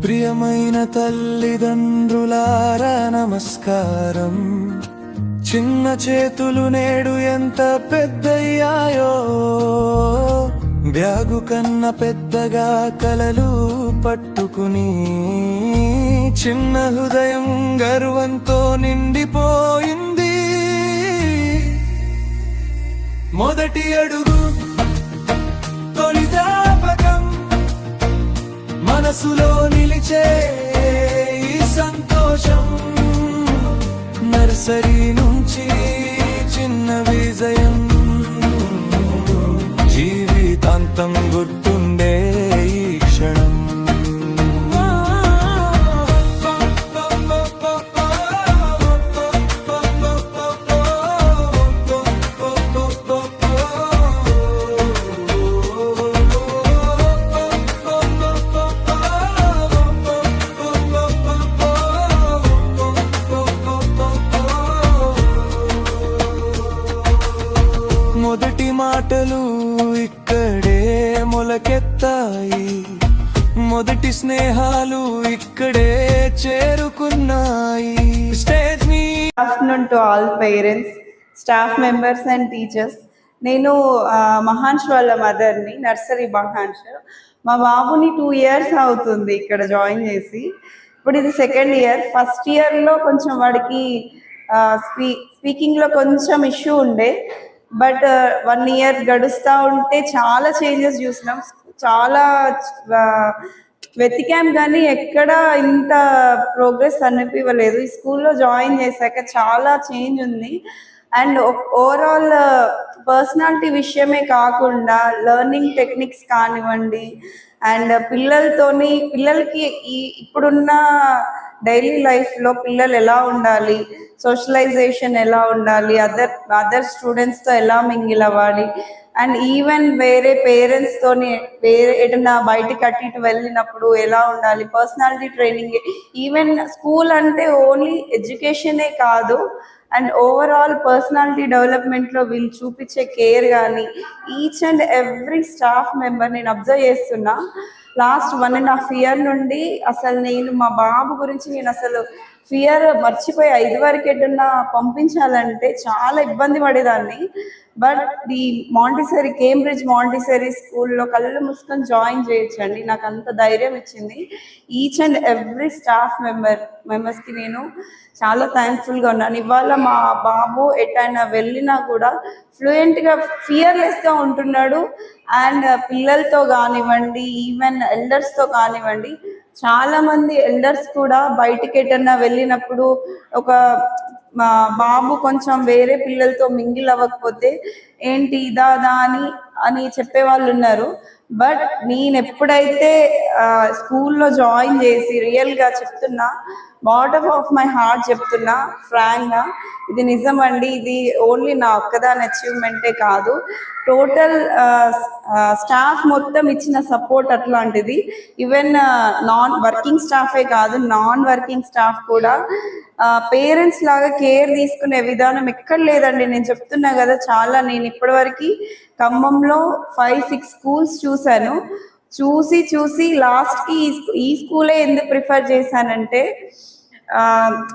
ప్రియమైన తల్లిదండ్రులారా నమస్కారం. చిన్న చేతులు నేడు ఎంత పెద్దయ్యాయో, బ్యాగు కన్నా పెద్దగా కలలు పట్టుకుని చిన్న హృదయం గర్వంతో నిండిపోయింది. మొదటి అడుగు తొలి జ్ఞాపకం, మనసులో నిలిచే ఈ సంతోషం. నర్సరీ నుంచి చిన్న విజయం, జీవితాంతం గుర్తుండే ఈ క్షణం. మొదటి మాటలు ఇక్కడే మొలకెత్తాయి, మొదటి స్నేహాలు ఇక్కడే చేరుకున్నాయి. Stage me afternoon to all parents, staff members and teachers. నేను మహాన్ష్ వాళ్ళ మదర్ని, నర్సరీ మహాన్ష్. మా బాబుని 2 years అవుతుంది ఇక్కడ జాయిన్ చేసి. ఇప్పుడు ఇది 2nd year. ఫస్ట్ ఇయర్లో కొంచెం వాడికి స్పీకింగ్లో కొంచెం ఇష్యూ ఉండే, బట్ 1 year గడుస్తూ ఉంటే చాలా చేంజెస్ చూసినాం. చాలా వెతికాం కానీ ఎక్కడ ఇంత ప్రోగ్రెస్ అనిపించలేదు. ఈ స్కూల్లో జాయిన్ చేశాక చాలా చేంజ్ ఉంది. అండ్ ఓవరాల్ పర్సనాలిటీ విషయమే కాకుండా లెర్నింగ్ టెక్నిక్స్ కానివ్వండి, అండ్ పిల్లలకి ఇప్పుడున్న డైలీ లైఫ్లో పిల్లలు ఎలా ఉండాలి, సోషలైజేషన్ ఎలా ఉండాలి, అదర్ స్టూడెంట్స్తో ఎలా మింగిల్ అవ్వాలి, అండ్ ఈవెన్ వేరే పేరెంట్స్తోని ఎటన్నా బయటికి అటు ఇటు వెళ్ళినప్పుడు ఎలా ఉండాలి, పర్సనాలిటీ ట్రైనింగ్. ఈవెన్ స్కూల్ అంటే ఓన్లీ ఎడ్యుకేషనే కాదు, అండ్ ఓవరాల్ పర్సనాలిటీ డెవలప్మెంట్లో వీళ్ళు చూపించే కేర్ కానీ each and every staff member నేను అబ్జర్వ్ చేస్తున్నా. లాస్ట్ 1.5 year నుండి అసలు నేను మా బాబు గురించి అసలు ఫియర్ మర్చిపోయి 5 వరకు ఎటన్నా పంపించాలంటే చాలా ఇబ్బంది పడేదాన్ని. బట్ ఈ కేంబ్రిడ్జ్ మాంటిసరీ స్కూల్లో కళ్ళు మూసుకొని జాయిన్ చేయొచ్చండి. నాకు అంత ధైర్యం ఇచ్చింది. ఈచ్ అండ్ ఎవ్రీ స్టాఫ్ మెంబర్స్కి నేను చాలా థ్యాంక్ఫుల్గా ఉన్నాను. ఇవాళ మా బాబు ఎటైనా వెళ్ళినా కూడా ఫ్లూయెంట్గా, ఫియర్లెస్గా ఉంటున్నాడు. అండ్ పిల్లలతో కానివ్వండి, ఈవెన్ ఎల్డర్స్తో కానివ్వండి, చాలామంది ఎల్డర్స్ కూడా బయటికి ఎటన్నా వెళ్ళినప్పుడు మా బాబు కొంచెం వేరే పిల్లలతో మింగిల్ అవ్వకపోతే ఏంటి ఇదా అని చెప్పేవాళ్ళు ఉన్నారు. బట్ నేను ఎప్పుడైతే స్కూల్లో జాయిన్ చేసి రియల్గా చెప్తున్నా, బాటమ్ ఆఫ్ మై హార్ట్ చెప్తున్నా, ఫ్రాంక్గా ఇది నిజమండి. ఇది ఓన్లీ నా ఒక్కదాని అచీవ్మెంటే కాదు, టోటల్ స్టాఫ్ మొత్తం ఇచ్చిన సపోర్ట్ అట్లాంటిది. ఈవెన్ నాన్ వర్కింగ్ స్టాఫే కాదు, నాన్ వర్కింగ్ స్టాఫ్ కూడా పేరెంట్స్ లాగా కేర్ తీసుకునే విధానం ఎక్కడ లేదండి. నేను చెప్తున్నా కదా, నేను ఇప్పటివరకు ఖమ్మంలో 5-6 స్కూల్స్ చూశాను. చూసి లాస్ట్కి ఈ స్కూలే ఎందుకు ప్రిఫర్ చేశానంటే,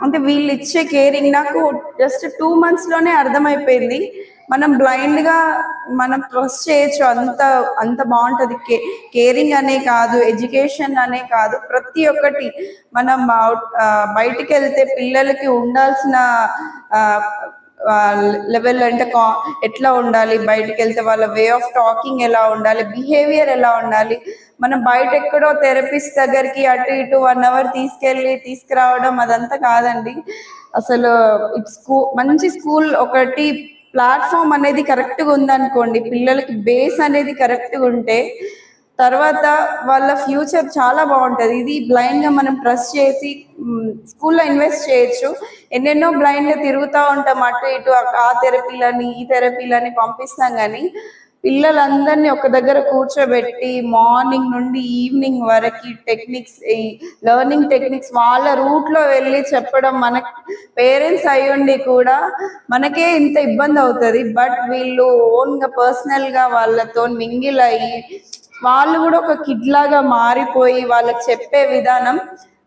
అంటే వీళ్ళు ఇచ్చే కేరింగ్ నాకు జస్ట్ 2 monthsలోనే అర్థమైపోయింది. మనం బ్లైండ్గా మనం ట్రస్ట్ చేయొచ్చు, అంత బాగుంటుంది. కేరింగ్ అనే కాదు, ఎడ్యుకేషన్ అనే కాదు, ప్రతి ఒక్కటి మనం బయటికి వెళ్తే పిల్లలకి ఉండాల్సిన లెవెల్ అంటే ఎట్లా ఉండాలి, బయటకు వెళ్తే వాళ్ళ వే ఆఫ్ టాకింగ్ ఎలా ఉండాలి, బిహేవియర్ ఎలా ఉండాలి. మనం బయట ఎక్కడో థెరపిస్ట్ దగ్గరికి అటు ఇటు 1 hour తీసుకురావడం అదంతా కాదండి. అసలు మంచి స్కూల్ ఒకటి ప్లాట్ఫామ్ అనేది కరెక్ట్గా ఉందనుకోండి, పిల్లలకి బేస్ అనేది కరెక్ట్గా ఉంటే తర్వాత వాళ్ళ ఫ్యూచర్ చాలా బాగుంటుంది. ఇది బ్లైండ్గా మనం ట్రస్ట్ చేసి స్కూల్లో ఇన్వెస్ట్ చేయొచ్చు. ఎన్నెన్నో బ్లైండ్గా తిరుగుతూ ఉంటాం, అటు ఇటు ఆ థెరపీలని ఈ థెరపీలని పంపిస్తాం. కానీ పిల్లలందరినీ ఒక దగ్గర కూర్చోబెట్టి మార్నింగ్ నుండి ఈవినింగ్ వరకు లెర్నింగ్ టెక్నిక్స్ వాళ్ళ రూట్లో వెళ్ళి చెప్పడం, మన పేరెంట్స్ అయ్యుండి కూడా మనకే ఇంత ఇబ్బంది అవుతుంది. బట్ వీళ్ళు ఓన్గా పర్సనల్గా వాళ్ళతో మింగిల్ అయ్యి వాళ్ళు కూడా ఒక కిడ్ లాగా మారిపోయి వాళ్ళకి చెప్పే విధానం,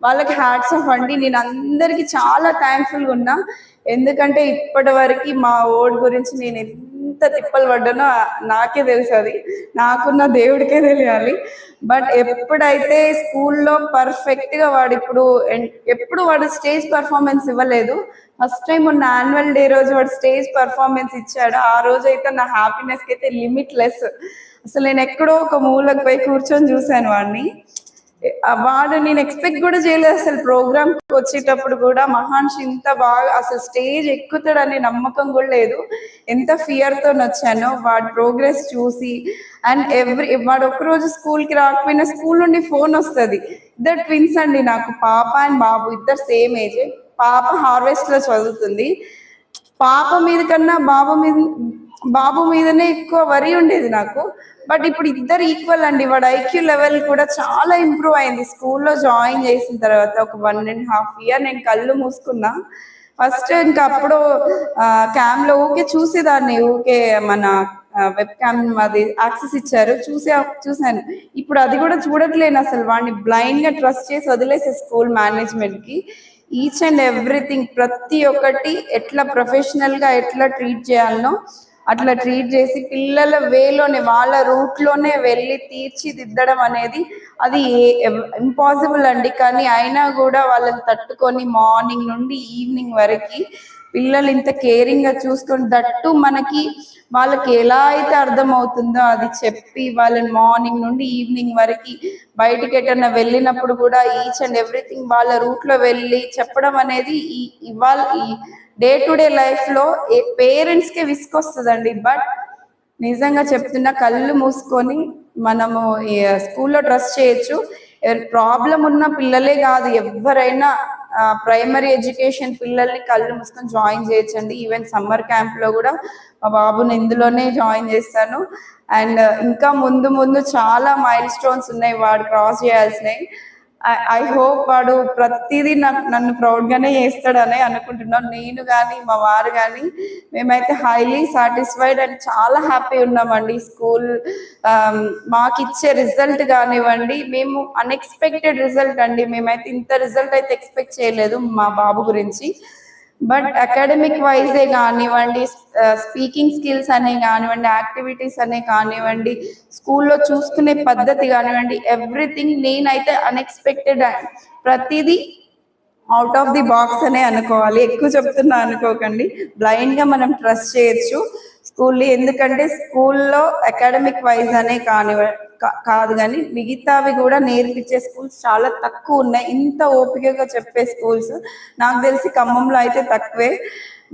వాళ్ళకి హ్యాట్స్ ఆఫ్ అండి. నేను అందరికీ చాలా థ్యాంక్ఫుల్గా ఉన్నా, ఎందుకంటే ఇప్పటి వరకు మా ఓడ్ గురించి నేను ఎంత తిప్పలు పడ్డానో నాకే తెలుసు, అది నాకున్న దేవుడికే తెలియాలి. బట్ ఎప్పుడైతే స్కూల్లో పర్ఫెక్ట్గా వాడు ఎప్పుడు వాడు స్టేజ్ పర్ఫార్మెన్స్ ఇవ్వలేదు, ఫస్ట్ టైం ఉన్న యాన్యువల్ డే రోజు వాడు స్టేజ్ పర్ఫార్మెన్స్ ఇచ్చాడు. ఆ రోజు అయితే నా హ్యాపీనెస్కి అయితే లిమిట్లెస్. అసలు నేను ఎక్కడో ఒక మూలకు పోయి కూర్చొని చూశాను వాడిని. వాడు నేను ఎక్స్పెక్ట్ కూడా చేయలేదు అసలు. ప్రోగ్రామ్ వచ్చేటప్పుడు కూడా మహాన్షి ఇంత బాగా అసలు స్టేజ్ ఎక్కుతాడనే నమ్మకం కూడా లేదు. ఎంత ఫియర్తో వచ్చానో వాడి ప్రోగ్రెస్ చూసి. అండ్ వాడు ఒక్కరోజు స్కూల్కి రాకపోయినా స్కూల్ నుండి ఫోన్ వస్తుంది. ఇద్దరు ట్విన్స్ అండి నాకు, పాప అండ్ బాబు, ఇద్దరు సేమ్ ఏజ్. పాప హార్వెస్ట్లో చదువుతుంది. పాప మీద కన్నా బాబు మీదనే ఎక్కువ వరి ఉండేది నాకు. బట్ ఇప్పుడు ఇద్దరు ఈక్వల్ అండి. వాడు ఐక్యూ లెవెల్ కూడా చాలా ఇంప్రూవ్ అయింది స్కూల్లో జాయిన్ చేసిన తర్వాత. ఒక 1.5 year నేను కళ్ళు మూసుకున్నా. ఫస్ట్ ఇంకా అప్పుడు క్యామ్లో ఊకే చూసేదాన్ని, ఊకే మన వెబ్ క్యామ్ అది యాక్సెస్ ఇచ్చారు, చూశాను. ఇప్పుడు అది కూడా చూడట్లేను అసలు. వాడిని బ్లైండ్గా ట్రస్ట్ చేసి వదిలేసే స్కూల్ మేనేజ్మెంట్కి. ఈచ్ అండ్ ఎవ్రీథింగ్, ప్రతి ఒక్కటి ఎట్లా ప్రొఫెషనల్గా ఎట్లా ట్రీట్ చేయాలనో అట్లా ట్రీట్ చేసి పిల్లల వేలోనే వాళ్ళ రూట్లోనే వెళ్ళి తీర్చిదిద్దడం అనేది అది ఇంపాసిబుల్ అండి. కానీ అయినా కూడా వాళ్ళని తట్టుకొని మార్నింగ్ నుండి ఈవినింగ్ వరకు పిల్లలు ఇంత కేరింగ్గా చూసుకొని, దట్టు మనకి వాళ్ళకి ఎలా అయితే అర్థమవుతుందో అది చెప్పి వాళ్ళని మార్నింగ్ నుండి ఈవినింగ్ వరకు బయటికి ఎటన్నా వెళ్ళినప్పుడు కూడా ఈచ్ అండ్ ఎవ్రీథింగ్ వాళ్ళ రూట్లో వెళ్ళి చెప్పడం అనేది ఇవాళ డే టు డే లైఫ్లో పేరెంట్స్కే విసుకొస్తుందండి. బట్ నిజంగా చెప్తున్నా, కళ్ళు మూసుకొని మనము స్కూల్లో ట్రస్ట్ చేయొచ్చు. ప్రాబ్లం ఉన్న పిల్లలే కాదు, ఎవరైనా ప్రైమరీ ఎడ్యుకేషన్ పిల్లల్ని కళ్ళు మూసుకొని జాయిన్ చేయొచ్చండి. ఈవెన్ సమ్మర్ క్యాంప్లో కూడా మా బాబుని ఇందులోనే జాయిన్ చేస్తాను. అండ్ ఇంకా ముందు చాలా మైల్ స్టోన్స్ ఉన్నాయి వాడు క్రాస్ చేయాల్సినవి. ఐ హోప్ వాడు ప్రతిదీ నన్ను ప్రౌడ్గానే చేస్తాడని అనుకుంటున్నాను. నేను కానీ మా వారు కానీ మేమైతే హైలీ సాటిస్ఫైడ్ అండ్ చాలా హ్యాపీ ఉన్నామండి. స్కూల్ మాకు ఇచ్చే రిజల్ట్ కానివ్వండి, మేము అన్ఎక్స్పెక్టెడ్ రిజల్ట్ అండి. మేమైతే ఇంత రిజల్ట్ అయితే ఎక్స్పెక్ట్ చేయలేదు మా బాబు గురించి. బట్ అకాడమిక్ వైజే కానివ్వండి, స్పీకింగ్ స్కిల్స్ అనే కానివ్వండి, యాక్టివిటీస్ అనే కానివ్వండి, స్కూల్లో చూసుకునే పద్ధతి కానివ్వండి, ఎవ్రీథింగ్ నేనైతే అన్ఎక్స్పెక్టెడ్, ప్రతిదీ అవుట్ ఆఫ్ ది బాక్స్ అనే అనుకోవాలి. ఎక్కువ చెప్తున్నా అనుకోకండి. బ్లైండ్గా మనం ట్రస్ట్ చేయొచ్చు స్కూల్ని. ఎందుకంటే స్కూల్లో అకాడమిక్ వైజ్ అనే కాదు కానీ మిగతావి కూడా నేర్పించే స్కూల్స్ చాలా తక్కువ ఉన్నాయి. ఇంత ఓపికగా చెప్పే స్కూల్స్ నాకు తెలిసి ఖమ్మంలో అయితే తక్కువే.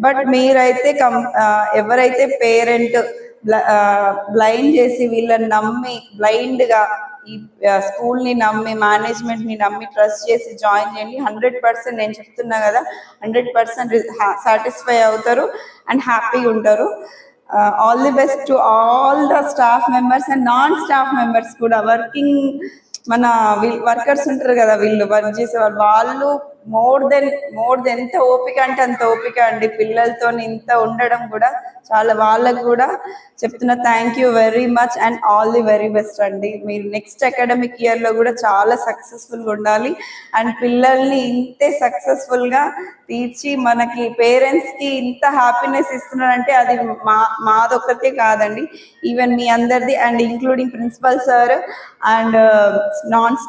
బట్ మీరైతే ఎవరైతే పేరెంట్ బ్లైండ్ చేసి వీళ్ళని నమ్మి బ్లైండ్గా ఈ స్కూల్ని నమ్మి మేనేజ్మెంట్ని నమ్మి ట్రస్ట్ చేసి జాయిన్ చేయండి. 100% నేను చెప్తున్నా కదా, 100% సాటిస్ఫై అవుతారు అండ్ హ్యాపీగా ఉంటారు. All the best to all the staff members and non staff members కూడా. మన వర్కర్స్ ఉంటారు కదా, వీళ్ళు వర్క్ చేసేవాళ్ళు, వాళ్ళు మోర్ దెన్ ఎంత ఓపిక అంటే అంత ఓపిక అండి. పిల్లలతో ఇంత ఉండడం కూడా చాలా. వాళ్ళకు కూడా చెప్తున్నా, thank you very much and all the very best అండి. మీరు నెక్స్ట్ అకాడమిక్ ఇయర్లో కూడా చాలా సక్సెస్ఫుల్గా ఉండాలి. అండ్ పిల్లల్ని ఇంతే సక్సెస్ఫుల్గా తీర్చి మనకి పేరెంట్స్కి ఇంత హ్యాపీనెస్ ఇస్తున్నారంటే అది మాదొక్కతే కాదండి, ఈవెన్ మీ అందరిది. And including principal sir and non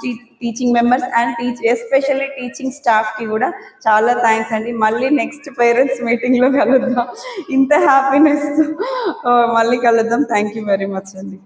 teaching members and especially teaching స్టాఫ్కి కూడా చాలా థ్యాంక్స్ అండి. మళ్ళీ నెక్స్ట్ పేరెంట్స్ మీటింగ్లో కలుద్దాం. ఇంత హ్యాపీనెస్ మళ్ళీ కలుద్దాం. థ్యాంక్ యూ వెరీ మచ్ అండి.